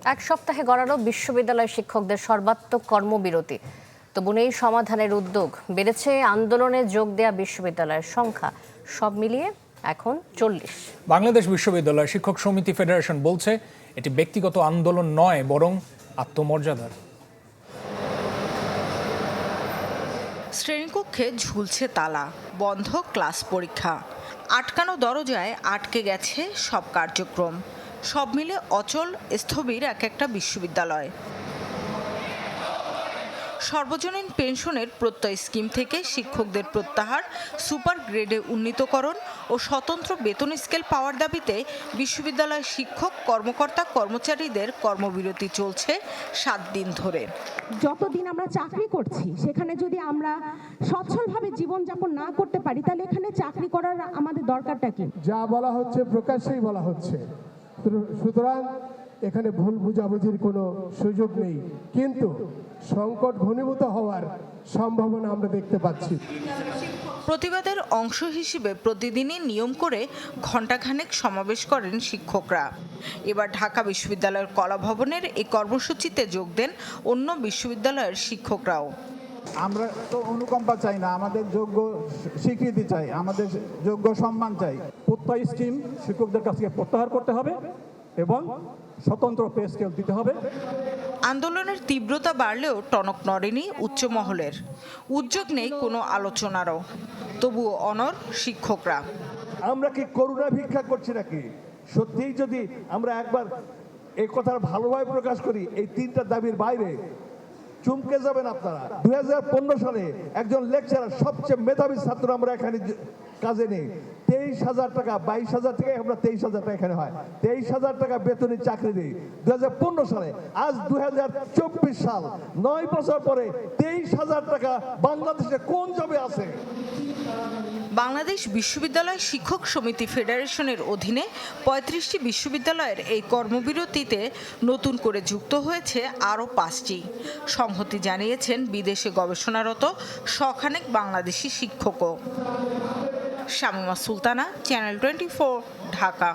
এক সপ্তাহে গড়ালো বিশ্ববিদ্যালয় শিক্ষকদের সর্বাত্মক কর্মবিরতি। তবু নেই সমাধানের উদ্যোগ। বেড়েছে আন্দোলনে যোগ দেয়া বিশ্ববিদ্যালয়ের সংখ্যা, সব মিলিয়ে এখন 40। বাংলাদেশ বিশ্ববিদ্যালয় শিক্ষক সমিতি ফেডারেশন বলছে এটি ব্যক্তিগত আন্দোলন নয়, বরং আত্মমর্যাদার। শ্রেণীকক্ষে ঝুলছে তালা, বন্ধ ক্লাস পরীক্ষা, আটকানো দরজায় আটকে গেছে সব কার্যক্রম। সব মিলে অচল স্থবির এক একটা বিশ্ববিদ্যালয়। সর্বজনীন পেনশনের প্রত্যয় স্কিম থেকে শিক্ষকদের প্রত্যাহার, সুপার গ্রেডে উন্নীতকরণ ও স্বতন্ত্র বেতন স্কেল পাওয়ার দাবিতে বিশ্ববিদ্যালয় শিক্ষক কর্মকর্তা কর্মচারীদের কর্মবিরতি চলছে 7 দিন ধরে। যতদিন আমরা চাকরি করছি সেখানে যদি আমরা সচ্ছলভাবে জীবনযাপন না করতে পারি, তাহলে এখানে চাকরি করার আমাদের দরকারটা কি? যা বলা হচ্ছে প্রকাশ্যেই বলা হচ্ছে, সুতরাং এখানে ভুল বুঝাবুঝির কোনো সুযোগ নেই, কিন্তু সংকট ঘনীভূত হওয়ার সম্ভাবনা আমরা দেখতে পাচ্ছি। প্রতিবাদের অংশ হিসেবে প্রতিদিনই নিয়ম করে ঘণ্টাখানেক সমাবেশ করেন শিক্ষকরা। এবার ঢাকা বিশ্ববিদ্যালয়ের কলা ভবনের এই কর্মসূচিতে যোগ দেন অন্য বিশ্ববিদ্যালয়ের শিক্ষকরাও। আমরা তো অনুকম্পা চাই না, আমাদের যোগ্য স্বীকৃতি চাই, আমাদের যোগ্য সম্মান চাই। প্রত্যয় স্কিম শিক্ষকদের কাছ থেকে প্রত্যাহার করতে হবে এবং স্বতন্ত্র পে স্কেল দিতে হবে। আন্দোলনের তীব্রতা বাড়লেও টনক নড়েনি উচ্চ মহলের। উদ্যোগ নেই কোনো আলোচনারও, তবুও অনড় শিক্ষকরা। আমরা কি করুণা ভিক্ষা করছি নাকি? সত্যিই যদি আমরা একবার এই কথার ভালোভাবে প্রকাশ করি, এই 3টা দাবির বাইরে চমকে যাবেন আপনারা। 2015 সালে একজন লেকচারার, সবচেয়ে মেধাবী ছাত্র আমরা এখানে কাজে নেই, 23,000 টাকা, 22,000 টাকা, আমরা 23,000 টাকা এখানে হয়, 23,000 টাকা বেতনে চাকরি নেই 2015 সালে। আজ 2024 সাল, 9 বছর পরে 23,000 টাকা বাংলাদেশে কোন জবে আছে? বাংলাদেশ বিশ্ববিদ্যালয় শিক্ষক সমিতি ফেডারেশনের অধীনে 35টি বিশ্ববিদ্যালয়ের এই কর্মবিরতিতে নতুন করে যুক্ত হয়েছে আরও 5টি। সংহতি জানিয়েছেন বিদেশে গবেষণারত শখানেক বাংলাদেশি শিক্ষকও। শামীমা সুলতানা, চ্যানেল 24, ঢাকা।